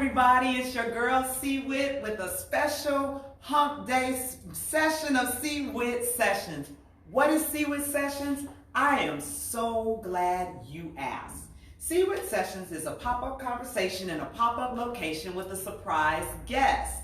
everybody, it's your girl C-Wit with a special hump day session of C-Wit Sessions. What is C-Wit Sessions? I am so glad you asked. C-Wit Sessions is a pop-up conversation in a pop-up location with a surprise guest.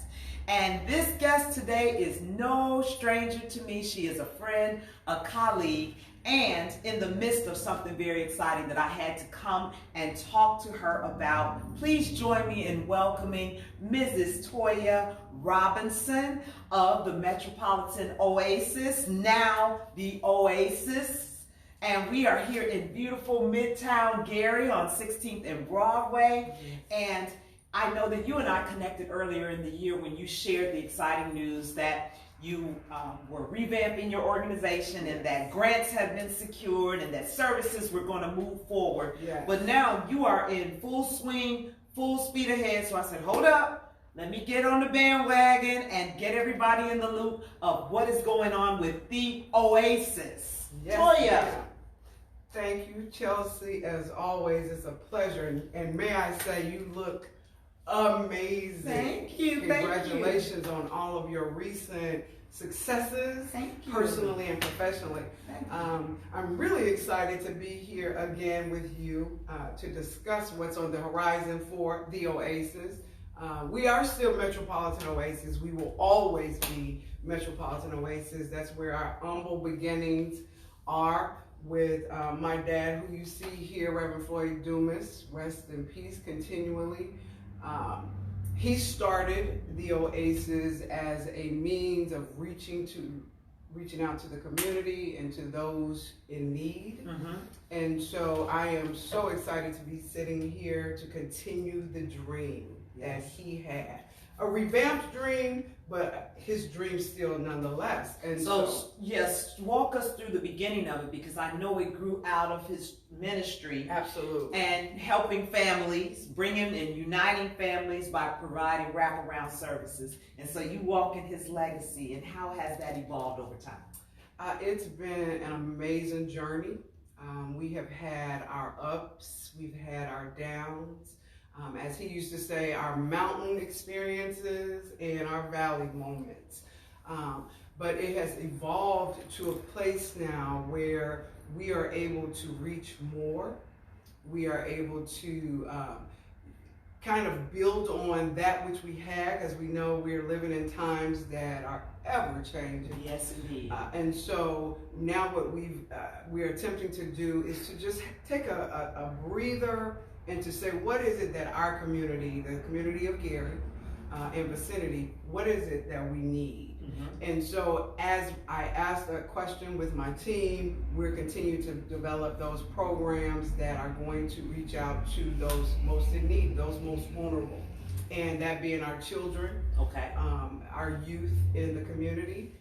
And this guest today is no stranger to me. She is a friend, a colleague, and in the midst of something very exciting that I had to come and talk to her about. Please join me in welcoming Mrs. Toya Robinson of the Metropolitan Oasis, now the Oasis. And we are here in beautiful Midtown Gary on 16th and Broadway. And I know that you and I connected earlier in the year when you shared the exciting news that you were revamping your organization and that grants have been secured and that services were going to move forward. Yes. But now you are in full swing, full speed ahead. So I said, hold up, let me get on the bandwagon and get everybody in the loop of what is going on with the Oasis. Yes, Toya. ma'am. Thank you, Chelsea. As always, it's a pleasure. And may I say, you look amazing. Thank you. Congratulations on all of your recent successes, personally and professionally. I'm really excited to be here again with you to discuss what's on the horizon for the Oasis. We are still Metropolitan Oasis. We will always be Metropolitan Oasis. That's where our humble beginnings are with my dad, who you see here, Reverend Floyd Dumas, rest in peace continually. He started the Oasis as a means of reaching out to the community and to those in need. And so I am so excited to be sitting here to continue the dream that he had. A revamped dream, but his dream still nonetheless. And so yes, walk us through the beginning of it, because I know it grew out of his ministry. Absolutely. And helping families, bringing and uniting families by providing wraparound services. And so you walk in his legacy, and how has that evolved over time? It's been an amazing journey. We have had our ups, we've had our downs. As he used to say, our mountain experiences and our valley moments. But it has evolved to a place now where we are able to reach more. We are able to kind of build on that which we had, as we know we're living in times that are ever changing. Yes, indeed. And so now what we're attempting to do is to just take a breather and to say, what is it that our community, the community of Gary and vicinity, what is it that we need? And so as I asked that question with my team, we're continuing to develop those programs that are going to reach out to those most in need, those most vulnerable. And that being our children, our youth in the community.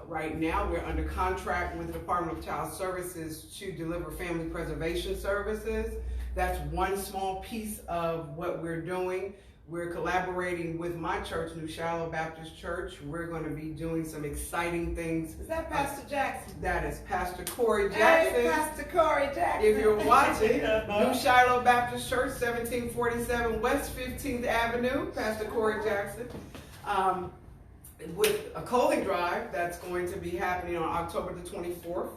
Right now, we're under contract with the Department of Child Services to deliver family preservation services. That's one small piece of what we're doing. We're collaborating with my church, New Shiloh Baptist Church. We're going to be doing some exciting things. Is that Pastor Jackson? That is Pastor Corey Jackson. Hey, Pastor Corey Jackson. If you're watching, New Shiloh Baptist Church, 1747 West 15th Avenue, Pastor Corey Jackson. With a clothing drive that's going to be happening on October the 24th,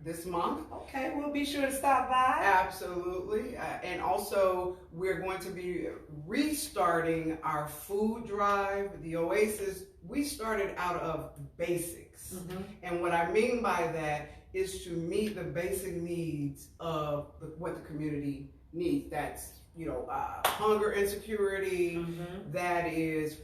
this month. Okay, we'll be sure to stop by. Absolutely. And also, we're going to be restarting our food drive. The Oasis, we started out of basics. And what I mean by that is to meet the basic needs of what the community needs. That's, hunger insecurity, that is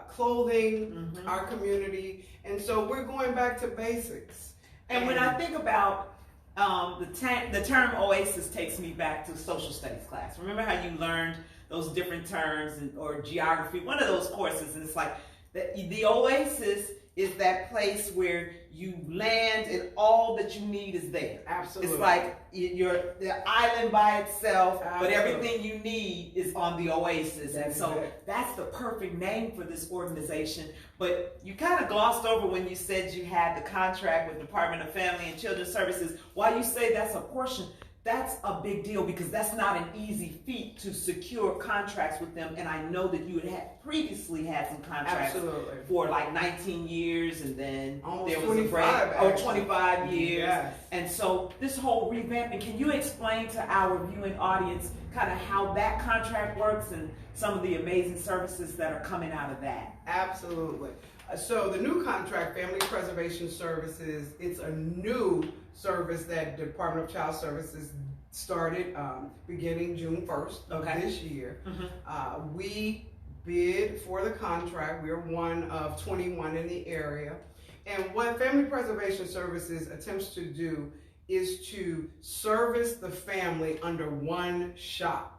clothing, our community. And so we're going back to basics. And when I think about the term Oasis takes me back to social studies class. Remember how you learned those different terms or geography, one of those courses, and it's like the Oasis is that place where you land and all that you need is there. Absolutely. It's like you're the island by itself, Absolutely. but everything you need is on the Oasis. That's and so it. that's the perfect name for this organization. But you kind of glossed over when you said you had the contract with Department of Family and Children's Services. Why you say that's a portion, That's a big deal because that's not an easy feat to secure contracts with them. And I know that you had previously had some contracts for like 19 years, and then almost there was a break. 25 years. Yes. And so this whole revamping, can you explain to our viewing audience kind of how that contract works and some of the amazing services that are coming out of that? Absolutely. So the new contract, Family Preservation Services, it's a new service that Department of Child Services started beginning June 1st of this year. We bid for the contract. We're one of 21 in the area. And what Family Preservation Services attempts to do is to service the family under one shop.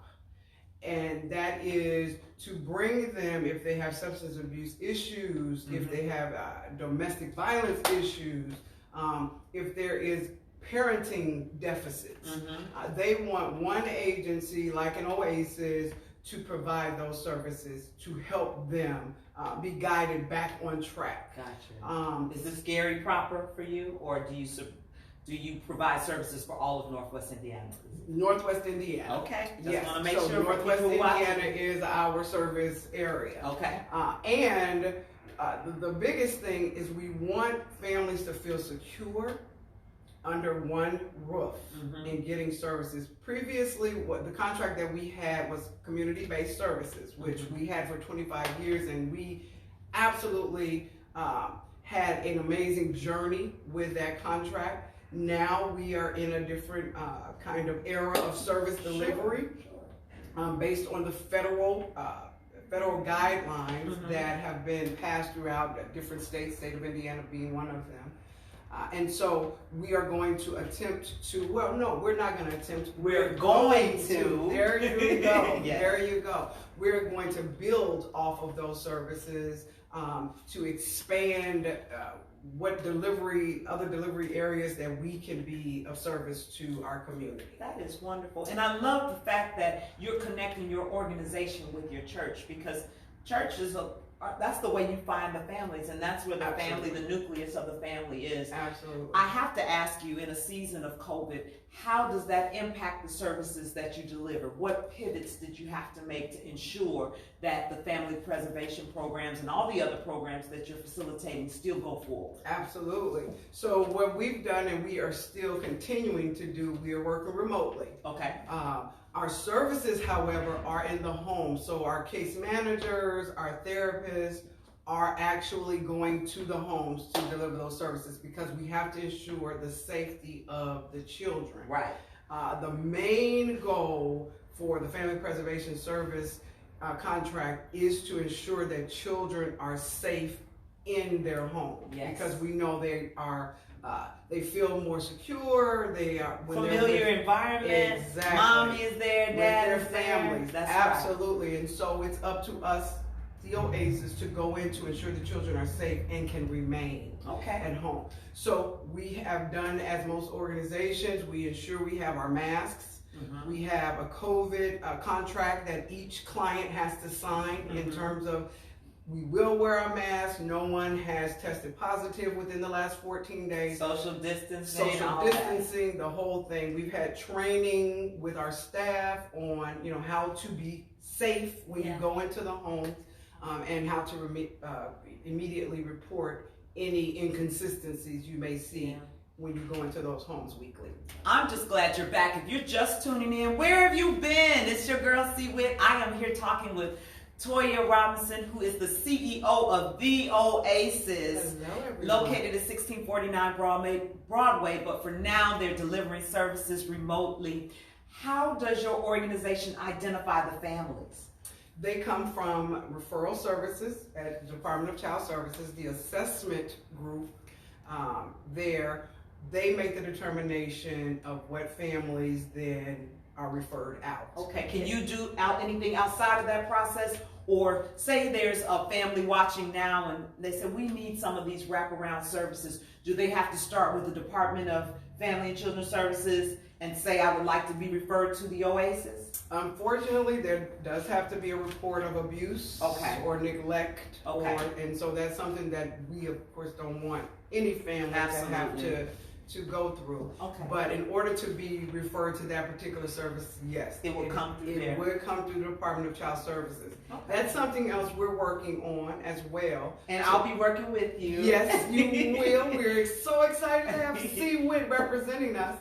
And that is to bring them, if they have substance abuse issues, if they have domestic violence issues, if there is parenting deficits. They want one agency like an Oasis to provide those services to help them be guided back on track. Gotcha. Is this Gary proper for you, or do you provide services for all of Northwest Indiana? Northwest Indiana. Okay. Just want to make sure Northwest Indiana is our service area. Okay. And the biggest thing is we want families to feel secure under one roof in getting services. Previously, what the contract that we had was community-based services, which we had for 25 years, and we absolutely had an amazing journey with that contract. Now we are in a different kind of era of service delivery based on the federal guidelines that have been passed throughout different states, state of Indiana being one of them. And so we are going to attempt to, well, no, we're not going to attempt. We're going to. There you go. Yes. There you go. We're going to build off of those services to expand what other delivery areas that we can be of service to our community. That is wonderful. And I love the fact that you're connecting your organization with your church, because church is that's the way you find the families, and that's where the family, the nucleus of the family is. Absolutely. I have to ask you, in a season of COVID, how does that impact the services that you deliver? What pivots did you have to make to ensure that the family preservation programs and all the other programs that you're facilitating still go forward? Absolutely. So what we've done, and we are still continuing to do, we are working remotely. Okay. Our services, however, are in the home. So our case managers, our therapists are actually going to the homes to deliver those services, because we have to ensure the safety of the children. Right. The main goal for the Family Preservation Service contract is to ensure that children are safe in their home. Yes. Because we know they are they feel more secure. They are familiar environment. Exactly. Mommy is there, dad with their families. That's absolutely. Right. And so it's up to us, the Oasis, to go in to ensure the children are safe and can remain at home. So we have done, as most organizations, we ensure we have our masks. We have a COVID contract that each client has to sign in terms of, we will wear a mask. No one has tested positive within the last 14 days. Social distancing. The whole thing. We've had training with our staff on, how to be safe when you go into the homes, and how to immediately report any inconsistencies you may see when you go into those homes weekly. I'm just glad you're back. If you're just tuning in, where have you been? It's your girl, C. Witt. I am here talking with Toya Robinson, who is the CEO of The Oasis, located at 1649 Broadway, but for now they're delivering services remotely. How does your organization identify the families? They come from referral services at the Department of Child Services, the assessment group there. They make the determination of what families then are referred out. Okay, can you do anything outside of that process? Or say there's a family watching now and they say, we need some of these wraparound services. Do they have to start with the Department of Family and Children Services and say, I would like to be referred to the Oasis? Unfortunately, there does have to be a report of abuse or neglect. And so that's something that we, of course, don't want any family to have to go through. Okay. But in order to be referred to that particular service, yes. It will come through there. It will come through the Department of Child Services. Okay. That's something else we're working on as well. And I'll be working with you. Yes, you will. We're so excited to have CWIT representing us.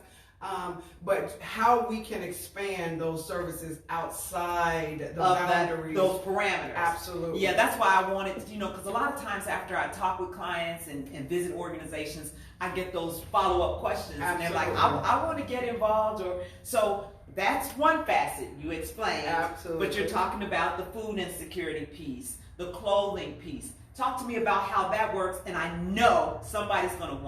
But how we can expand those services outside the boundaries. Those parameters. Absolutely. Yeah, that's why I wanted, because a lot of times after I talk with clients and visit organizations, I get those follow-up questions. Absolutely. And they're like, I want to get involved. So that's one facet you explained. Absolutely. But you're talking about the food insecurity piece, the clothing piece. Talk to me about how that works. And I know somebody's going to,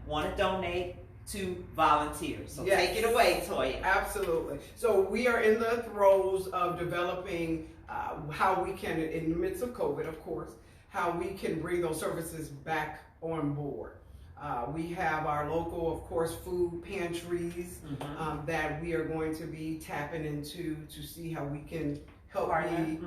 want to donate, to volunteer. So yes. Take it away, Toya. Absolutely. So we are in the throes of developing how we can, in the midst of COVID, of course, how we can bring those services back on board. We have our local, of course, food pantries that we are going to be tapping into to see how we can help be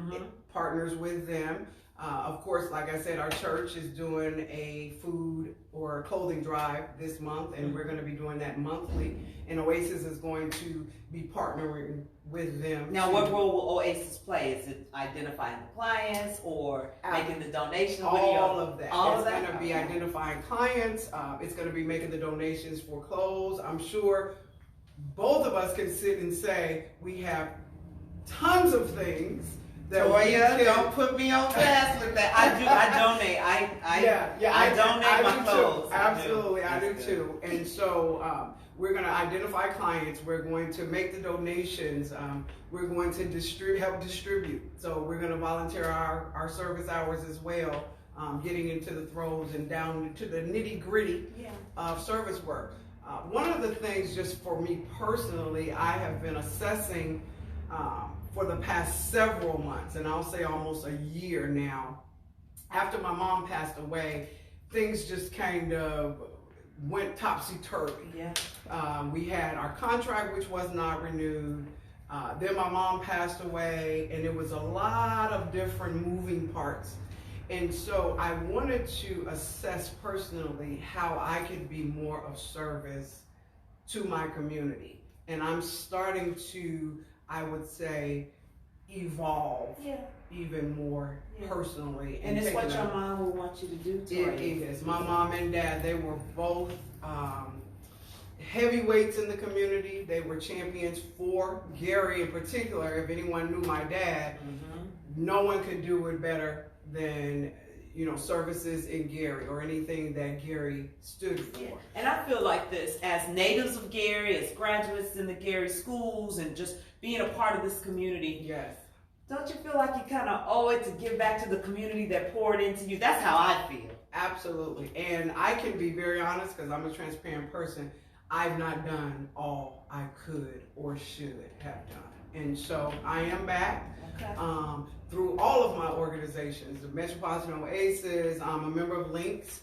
partners with them. Of course, like I said, our church is doing a food or clothing drive this month, and we're going to be doing that monthly. And Oasis is going to be partnering with them. Now, what role will Oasis play? Is it identifying the clients or making the donation? All of that. It's going to be identifying clients. It's going to be making the donations for clothes. I'm sure both of us can sit and say we have tons of things. Toya, don't put me on blast with that. I donate. I donate my clothes. Too. Absolutely, I do too. And so we're going to identify clients. We're going to make the donations. We're going to help distribute. So we're going to volunteer our service hours as well, getting into the throes and down to the nitty gritty of service work. One of the things, just for me personally, I have been assessing for the past several months, and I'll say almost a year now. After my mom passed away, things just kind of went topsy-turvy. Yeah. We had our contract, which was not renewed. Then my mom passed away, and it was a lot of different moving parts. And so I wanted to assess personally how I could be more of service to my community. And I'm starting to, I would say, evolve even more personally. And it's what your mom would want you to do, Toya. It is. My mom and dad, they were both heavyweights in the community. They were champions for Gary in particular. If anyone knew my dad, no one could do it better than services in Gary or anything that Gary stood for. Yeah. And I feel like this, as natives of Gary, as graduates in the Gary schools, and just being a part of this community. Yes. Don't you feel like you kind of owe it to give back to the community that poured into you? That's how I feel. Absolutely. And I can be very honest because I'm a transparent person. I've not done all I could or should have done. And so I am back. Okay. Through all of my organizations, the Metropolitan Oasis, I'm a member of Links.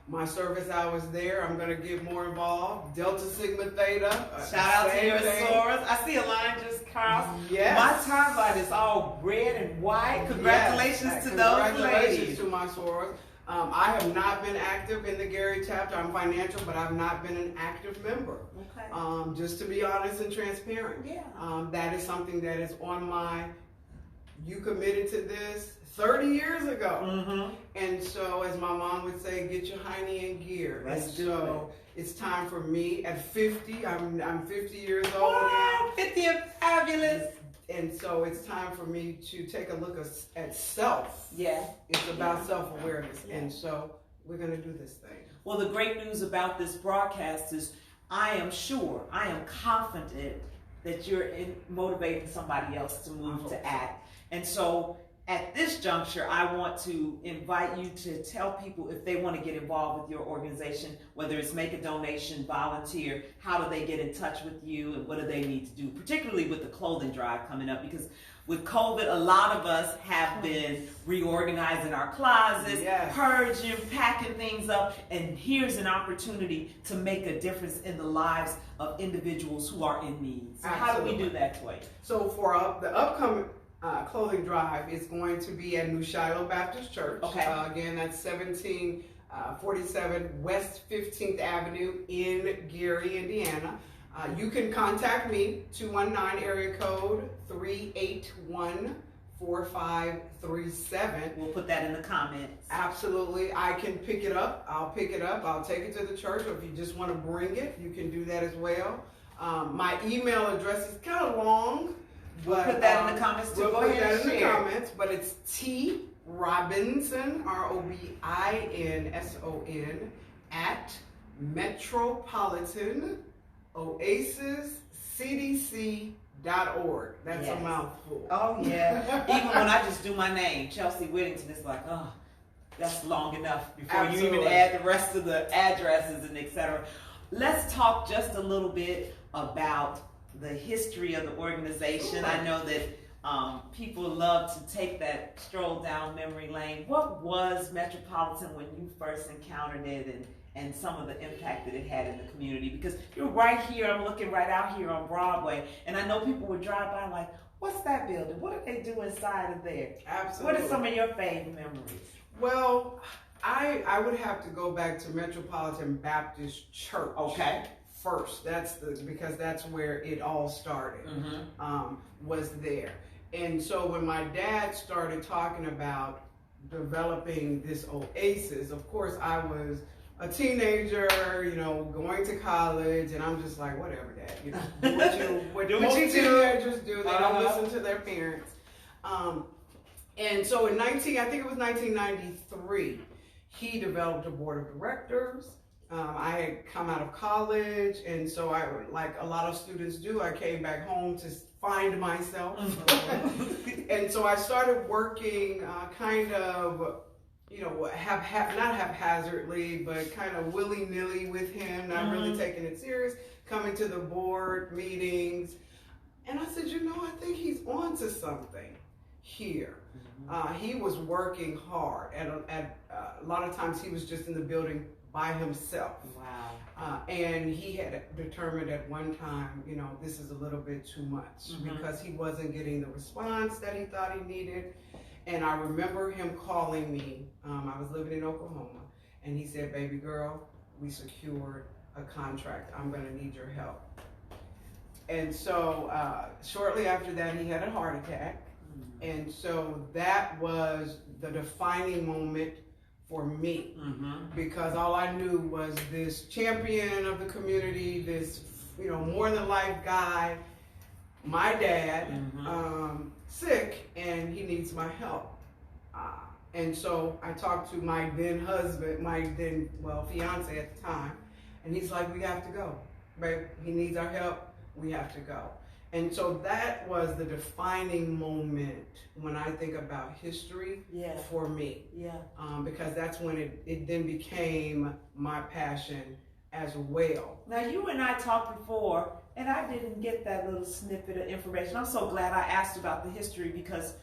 My service hours there, I'm going to get more involved. Delta Sigma Theta. Shout out to your sorors. I see a line just crossed. Yes. My timeline is all red and white. Congratulations to those ladies. Congratulations to my sorors. I have not been active in the Gary chapter. I'm financial, but I've not been an active member. Okay. Just to be honest and transparent. Yeah. That is something that is on my, you committed to this 30 years ago. And so, as my mom would say, get your hiney in gear. Let's do it. It's time for me at 50. I'm 50 years old now. 50 is fabulous. And so it's time for me to take a look at self. Yeah. It's about self-awareness. Yeah. And so we're going to do this thing. Well, the great news about this broadcast is I am confident that you're motivating somebody else to move to act. And so at this juncture, I want to invite you to tell people if they want to get involved with your organization, whether it's make a donation, volunteer, how do they get in touch with you, and what do they need to do, particularly with the clothing drive coming up, because with COVID, a lot of us have been reorganizing our closets, purging, packing things up, and here's an opportunity to make a difference in the lives of individuals who are in need. So how do we do that, Toya? So for the upcoming clothing drive is going to be at New Shiloh Baptist Church. Okay. Again, that's 17 47 West 15th Avenue in Gary, Indiana. You can contact me, 219 area code 381-4537. We'll put that in the comments. Absolutely. I can pick it up. I'll pick it up. I'll take it to the church, or if you just want to bring it, you can do that as well. My email address is kind of long. We'll put that in the comments too. We'll Go put ahead that and in share. the comments, but it's T Robinson, ROBINSON, at Metropolitan Oasis CDC.org. That's a mouthful. Oh yeah. Even when I just do my name, Chelsea Whittington, it's like, oh, that's long enough before you even add the rest of the addresses and etc. Let's talk just a little bit about the history of the organization. I know that people love to take that stroll down memory lane. What was Metropolitan when you first encountered it, and some of the impact that it had in the community? Because you're right here, I'm looking right out here on Broadway, and I know people would drive by like, what's that building? What do they do inside of there? Absolutely. What are some of your favorite memories? Well, I would have to go back to Metropolitan Baptist Church. Okay. First, because that's where it all started. Was there. And so when my dad started talking about developing this Oasis, of course I was a teenager, going to college, and I'm just like, whatever, Dad, do what most teenagers do. They don't listen to their parents. And so in 1993, he developed a board of directors. I had come out of college, and so I, like a lot of students do, I came back home to find myself. And so I started working kind of, not haphazardly, but kind of willy-nilly with him, not really taking it serious, coming to the board meetings. And I said, I think he's on to something here. He was working hard. A lot of times he was just in the building by himself. Wow. And he had determined at one time, this is a little bit too much, because he wasn't getting the response that he thought he needed. And I remember him calling me. I was living in Oklahoma, and he said, baby girl, we secured a contract. I'm going to need your help. And so shortly after that, he had a heart attack. And so that was the defining moment for me, because all I knew was this champion of the community, this more than life guy, my dad, sick, and he needs my help. And so I talked to my then husband, fiance at the time, and he's like, we have to go, babe. He needs our help. We have to go. And so that was the defining moment when I think about history for me. Because that's when it then became my passion as well. Now, you and I talked before, and I didn't get that little snippet of information. I'm so glad I asked about the history, because,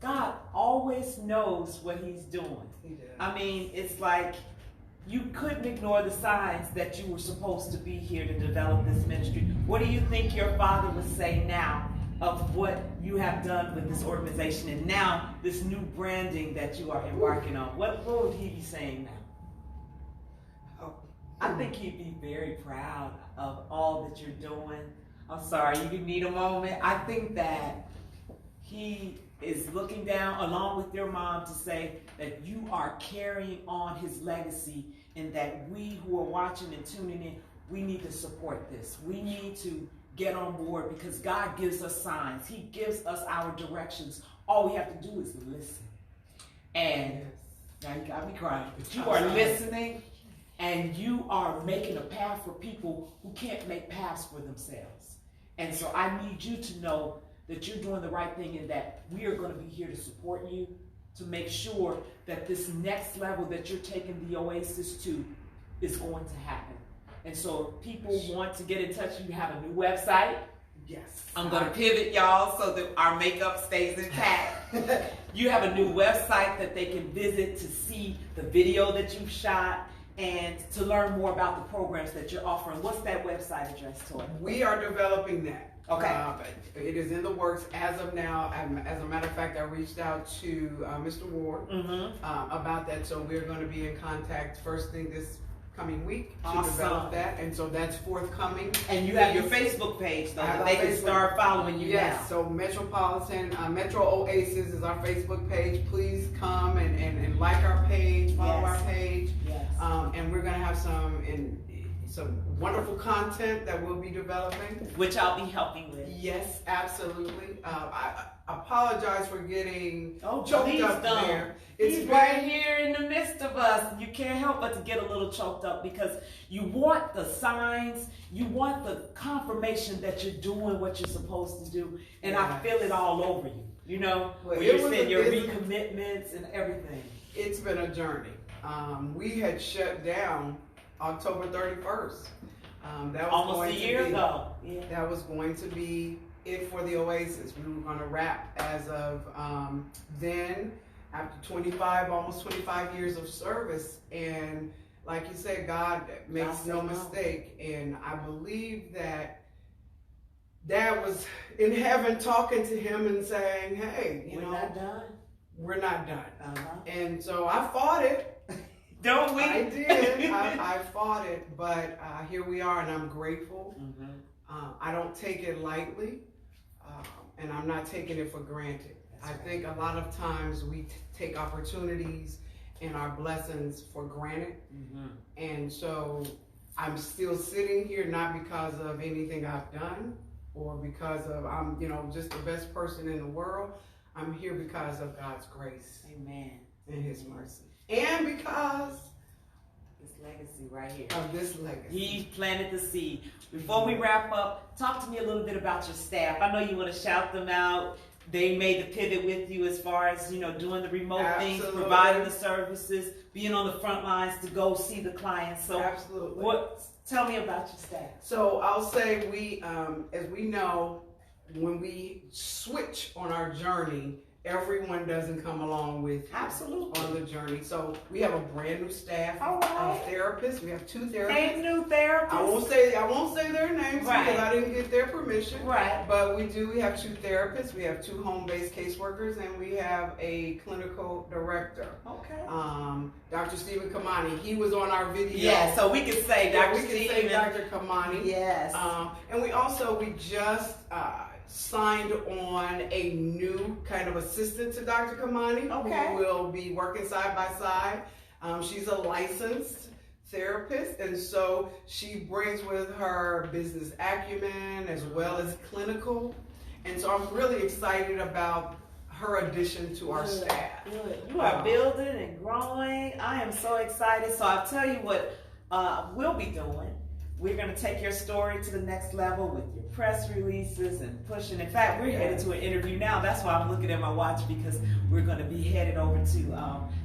God always knows what he's doing. He did. I mean, it's like, you couldn't ignore the signs that you were supposed to be here to develop this ministry. What do you think your father would say now of what you have done with this organization, and now this new branding that you are embarking on? What would he be saying now? I think he'd be very proud of all that you're doing. I'm sorry, you need a moment. I think that he is looking down along with your mom to say that you are carrying on his legacy, and that we who are watching and tuning in, we need to support this. We need to get on board, because God gives us signs. He gives us our directions. All we have to do is listen. And now you got me crying, but you are listening, and you are making a path for people who can't make paths for themselves. And so I need you to know that you're doing the right thing, and that we are going to be here to support you, to make sure that this next level that you're taking the Oasis to is going to happen. And so if people want to get in touch, you have a new website. Yes. I'm going to pivot, y'all, so that our makeup stays intact. You have a new website that they can visit to see the video that you've shot, and to learn more about the programs that you're offering. What's that website address, Toy? We are developing that. Okay. It is in the works as of now. As a matter of fact, I reached out to Mr. Ward about that, so we're going to be in contact first thing this coming week to develop that, and so that's forthcoming. And you have your Facebook page, though, that they can start following you now. So Metropolitan, Metro Oasis is our Facebook page. Please come and like our page, follow our page, and we're going to have some wonderful content that we'll be developing, which I'll be helping with. Yes, absolutely. I apologize for getting choked up there. He's right here in the midst of us. You can't help but to get a little choked up because you want the signs, you want the confirmation that you're doing what you're supposed to do, and I feel it all over you. You know, when you're saying your recommitments and everything. It's been a journey. We had shut down October 31st. That was almost a year ago. Yeah. That was going to be it for the Oasis. We were going to wrap as of then, after almost 25 years of service. And like you said, God makes no mistake. And I believe that Dad was in heaven talking to him and saying, hey, we're not done. We're not done. And so I fought it. Don't we? I did. I fought it, but here we are, and I'm grateful. I don't take it lightly, and I'm not taking it for granted. I think a lot of times we take opportunities and our blessings for granted, and so I'm still sitting here not because of anything I've done or because of I'm just the best person in the world. I'm here because of God's grace. Amen. And His mercy. And because this legacy right here. Of this legacy. He planted the seed. Before we wrap up, talk to me a little bit about your staff. I know you want to shout them out. They made the pivot with you as far as, doing the remote things, providing the services, being on the front lines to go see the clients. So tell me about your staff. So I'll say we, as we know, when we switch on our journey, everyone doesn't come along with you on the journey. So we have a brand new staff of therapists. We have 2 therapists. Brand new therapists. I won't say their names because I didn't get their permission. Right. But we have 2 therapists. We have 2 home-based caseworkers, and we have a clinical director. Okay. Dr. Stephen Kamani. He was on our video. Yeah, so we can say Dr. Stephen. We can say Dr. Kamani. Yes. And we just signed on a new kind of assistant to Dr. Kamani who will be working side by side. She's a licensed therapist, and so she brings with her business acumen as well as clinical. And so I'm really excited about her addition to our staff. Good. You are building and growing. I am so excited. So I'll tell you what we'll be doing. We're going to take your story to the next level with your press releases and pushing. In fact, we're headed to an interview now. That's why I'm looking at my watch, because we're going to be headed over to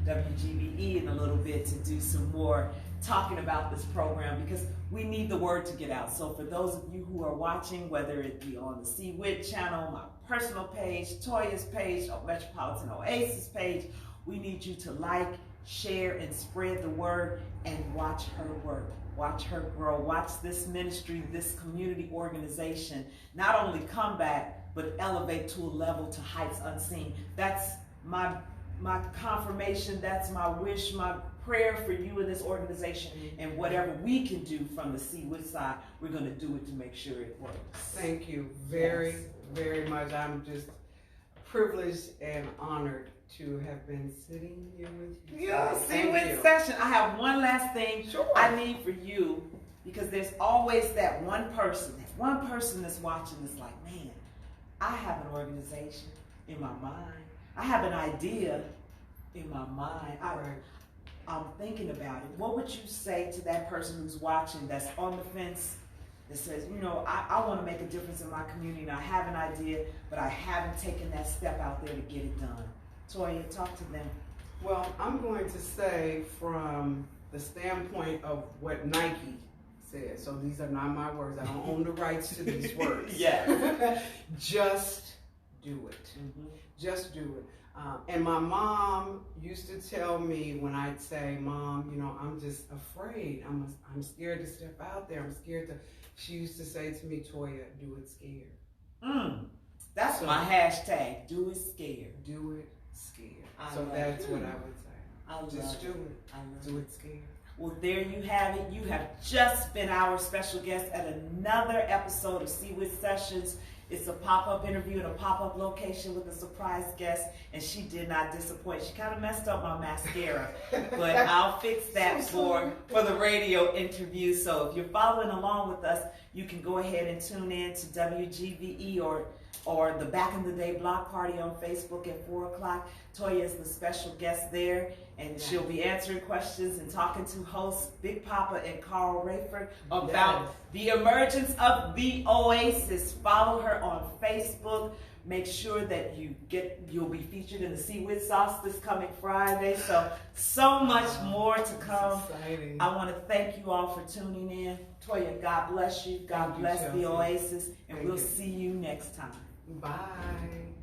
WGBE in a little bit to do some more talking about this program, because we need the word to get out. So for those of you who are watching, whether it be on the CWIT channel, my personal page, Toya's page, or Metropolitan Oasis page, we need you to like, share, and spread the word, and watch her work. Watch her grow. Watch this ministry, this community organization, not only come back, but elevate to a level, to heights unseen. That's my confirmation. That's my wish, my prayer for you in this organization. And whatever we can do from the CWIT side, we're going to do it to make sure it works. Thank you very, very much. I'm just privileged and honored to have been sitting here with you. Yeah, CWIT session. I have one last thing I need for you, because there's always that one person that's watching that's like, man, I have an organization in my mind. I have an idea in my mind. I'm thinking about it. What would you say to that person who's watching, that's on the fence, that says, I want to make a difference in my community and I have an idea, but I haven't taken that step out there to get it done? Toya, talk to them. Well, I'm going to say, from the standpoint of what Nike said, so these are not my words, I don't own the rights to these words. Just do it. Just do it. And my mom used to tell me when I'd say, Mom, I'm just afraid. I'm scared to step out there. I'm scared to. She used to say to me, Toya, do it scared. That's my hashtag. Do it scared. Do it scared. So that's what I would say. Just do it. Do it scared. Well, there you have it. You have just been our special guest at another episode of See With Sessions. It's a pop-up interview in a pop-up location with a surprise guest, and she did not disappoint. She kind of messed up my mascara, but I'll fix that for the radio interview. So if you're following along with us, you can go ahead and tune in to WGVE or the Back in the Day Block Party on Facebook at 4 o'clock. Toya is the special guest there, and she'll be answering questions and talking to hosts Big Papa and Carl Rayford about the emergence of the Oasis. Follow her on Facebook. Make sure that you'll be featured in the See With Sauce this coming Friday. So much more to come. Exciting. I want to thank you all for tuning in. Toya, God bless you. God bless the Oasis, and we'll see you next time. Bye.